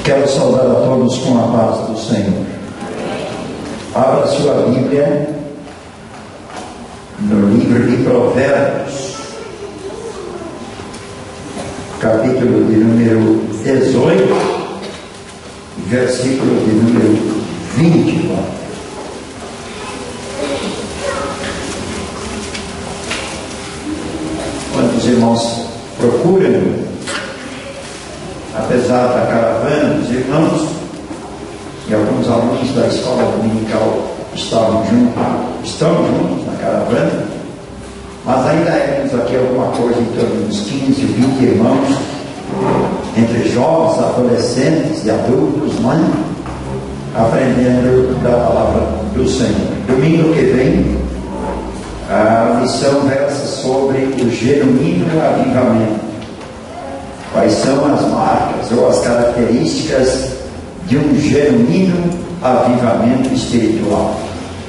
Quero saudar a todos com a paz do Senhor. Abra sua Bíblia no livro de Provérbios, capítulo de número 18, versículo de número 24. Quantos irmãos procuram, apesar da caravana dos irmãos, e alguns alunos da escola dominical estão juntos na caravana, mas ainda éramos aqui alguma coisa em torno dos 15, 20 irmãos, entre jovens, adolescentes e adultos, aprendendo da palavra do Senhor. Domingo que vem, a lição versa sobre o genuíno avivamento. Quais são as marcas ou as características de um genuíno avivamento espiritual?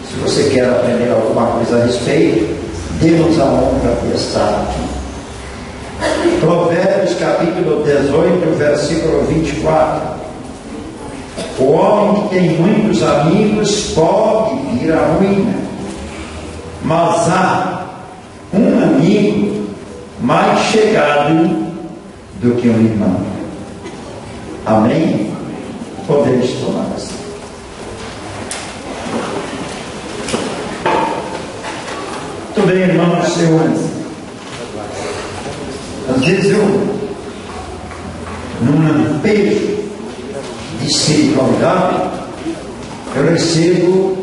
Se você quer aprender alguma coisa a respeito, dê-nos a honra de estar aqui. Provérbios capítulo 18, versículo 24. O homem que tem muitos amigos pode vir à ruína, mas há um amigo mais chegado do que um irmão. Amém? Podemos tomar assim. Muito bem, irmãos, às vezes num lampejo de espiritualidade, eu recebo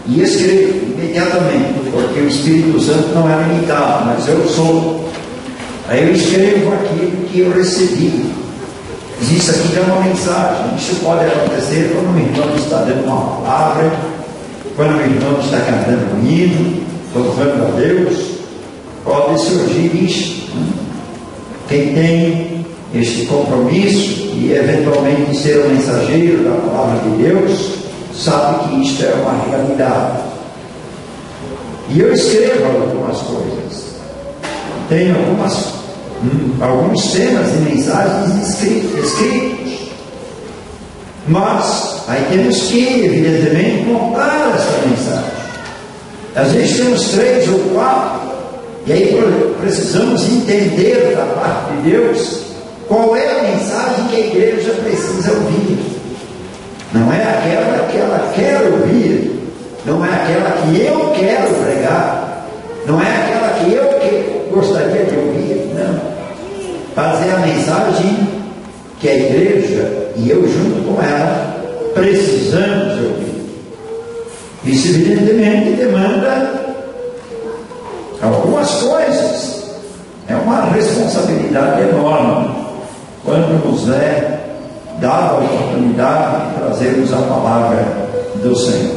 e escrevo imediatamente, porque o Espírito Santo não é limitado, mas eu sou. Aí eu escrevo aquilo que eu recebi. Isso aqui é uma mensagem. Isso pode acontecer quando o irmão está dando uma palavra, quando o irmão está cantando um hino, louvando a Deus. Pode surgir isso. Quem tem este compromisso e eventualmente ser o mensageiro da palavra de Deus, sabe que isto é uma realidade. E eu escrevo algumas coisas. Tem alguns temas e mensagens escritos. Mas aí temos que, evidentemente, montar essa mensagem. Às vezes temos 3 ou 4, e aí precisamos entender da parte de Deus qual é a mensagem que a igreja precisa ouvir. Não é aquela que ela quer ouvir, não é aquela que eu quero pregar, não é aquela que eu gostaria de ouvir, não. Mas é a mensagem que a igreja e eu junto com ela precisamos ouvir. Isso evidentemente demanda algumas coisas. É uma responsabilidade enorme quando nos é dada a oportunidade de trazermos a palavra do Senhor.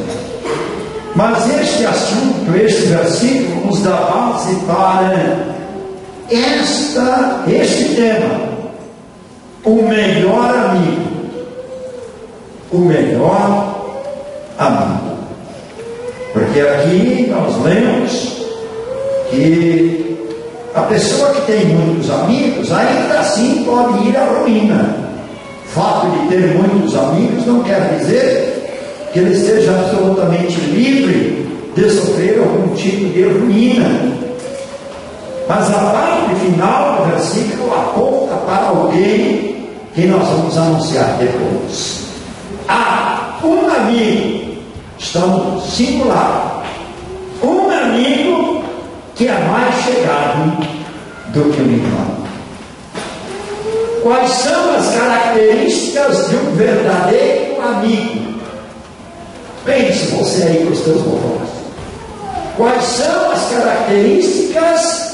Mas este assunto, este versículo nos dá base para este tema: o melhor amigo. O melhor amigo. Porque aqui nós lemos que a pessoa que tem muitos amigos ainda assim pode ir à ruína. O fato de ter muitos amigos não quer dizer que ele esteja absolutamente livre de sofrer algum tipo de ruína. Mas a parte final do versículo aponta para alguém que nós vamos anunciar depois. Há um amigo, estamos singular, um amigo que é mais chegado do que um irmão. Quais são as características de um verdadeiro amigo? Pense você aí com os teus botões. Quais são as características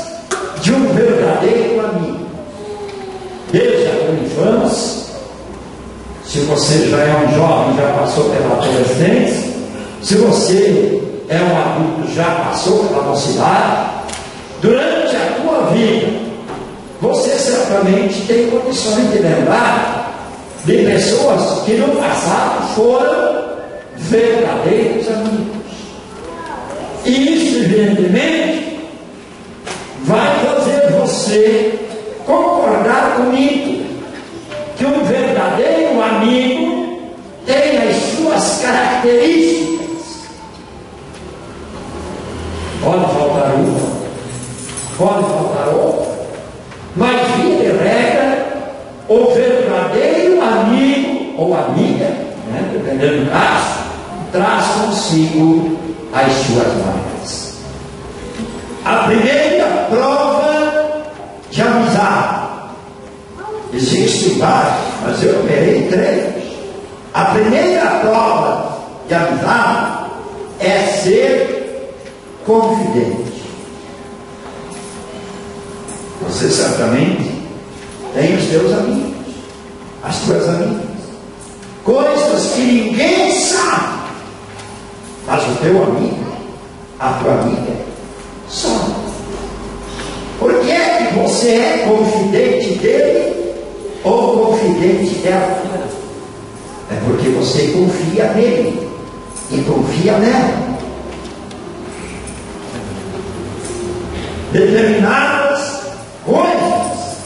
de um verdadeiro amigo? Desde a infância, se você já é um jovem, já passou pela adolescência, se você é um adulto, já passou pela mocidade, durante a tua vida, você certamente tem condições de lembrar de pessoas que no passado foram verdadeiros amigos. E isso, evidentemente, vai fazer você concordar comigo que um verdadeiro amigo tem as suas características. Pode faltar uma, pode faltar outra, mas via de regra, o verdadeiro amigo ou amiga, né, dependendo do caso, traz consigo as suas marcas. A primeira prova de amizade, existem várias, mas eu operei 3. A primeira prova de amizade é ser confidente. Você certamente tem os teus amigos, as tuas amigas, coisas que ninguém sabe, mas o teu amigo, a tua amiga, sabe. Por que é que você é confidente dele ou confidente dela? É porque você confia nele e confia nela. Determinadas coisas,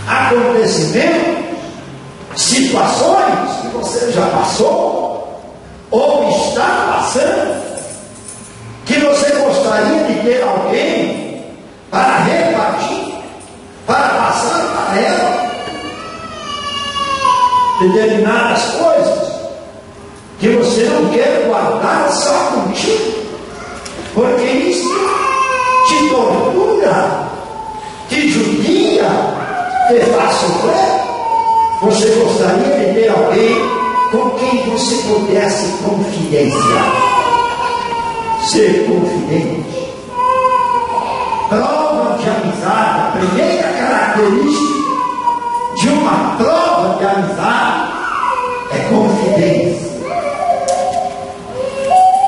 acontecimentos, situações que você já passou ou está passando, que você gostaria de ter alguém para repartir, para passar para ela. Determinadas coisas que você não quer guardar só contigo, porque isso te tortura, te judia, te faz sofrer. Você gostaria de ter alguém com quem você pudesse confidenciar, ser confidente. Prova de amizade, a primeira característica de uma prova de amizade é confidência.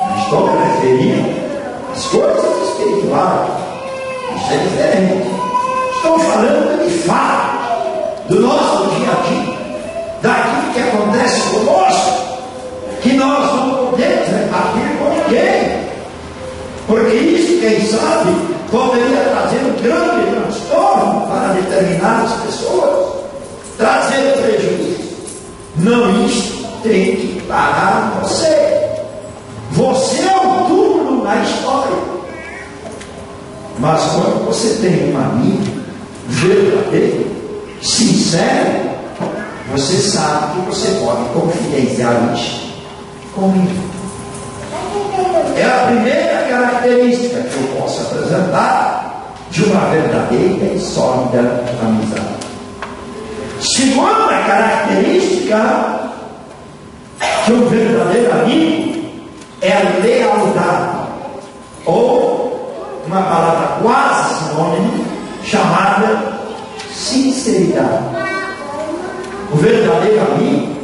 Não estou me referindo às coisas espirituais, isso é diferente. Estou falando de fato do nosso dia a dia, daquilo que acontece conosco, que nós não podemos repartir com ninguém, porque isso, quem sabe, poderia trazer um grande transtorno para determinadas pessoas, trazer prejuízo. Não, isso tem que parar você. Você é o turno na história. Mas quando você tem um amigo verdadeiro, sincero, você sabe que você pode confidenciar isso comigo. É a primeira característica que eu posso apresentar de uma verdadeira e sólida amizade. Segunda característica de um verdadeiro amigo é a lealdade, ou uma palavra quase sinônima chamada sinceridade. O verdadeiro amigo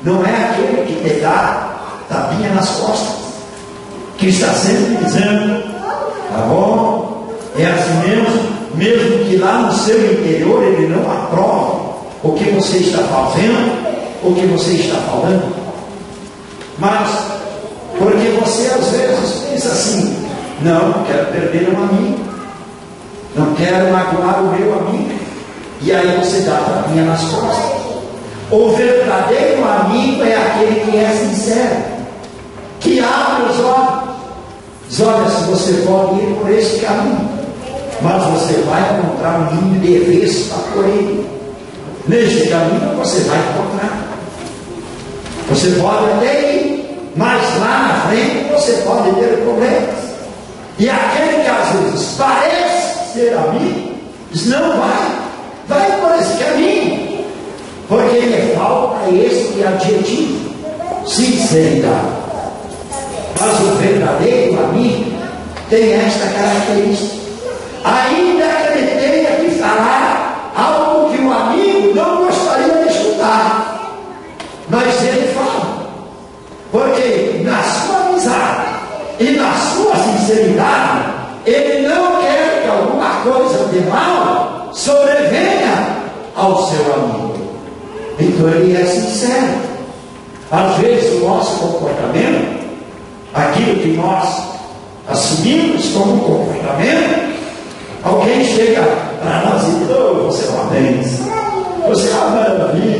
não é aquele que te dá tapinha nas costas, que está sempre dizendo: tá bom, é assim mesmo que lá no seu interior ele não aprove o que você está fazendo, o que você está falando. Mas porque você às vezes pensa assim: não quero perder um amigo, não quero magoar o meu amigo, e aí você dá a tapinha nas costas. O verdadeiro amigo é aquele que é sincero, que abre os olhos, diz: olha, se você pode ir por esse caminho, mas você vai encontrar um ninho de vespa por ele. Neste caminho você vai encontrar. Você pode até ir, mas lá na frente você pode ter problemas. E aquele que às vezes parece ser amigo, diz: não, vai por esse caminho, porque lhe falta este adjetivo: sinceridade. Mas o verdadeiro amigo tem esta característica, ainda que ele tenha que falar algo que o amigo não gostaria de escutar, mas ele fala, porque na sua amizade e na sua sinceridade ele não quer que alguma coisa de mal sobrevenha ao seu amigo. Então ele é sincero. Às vezes o nosso comportamento, aquilo que nós assumimos como comportamento, alguém chega para nós e diz: oh, você é uma bênção, você é uma maravilha,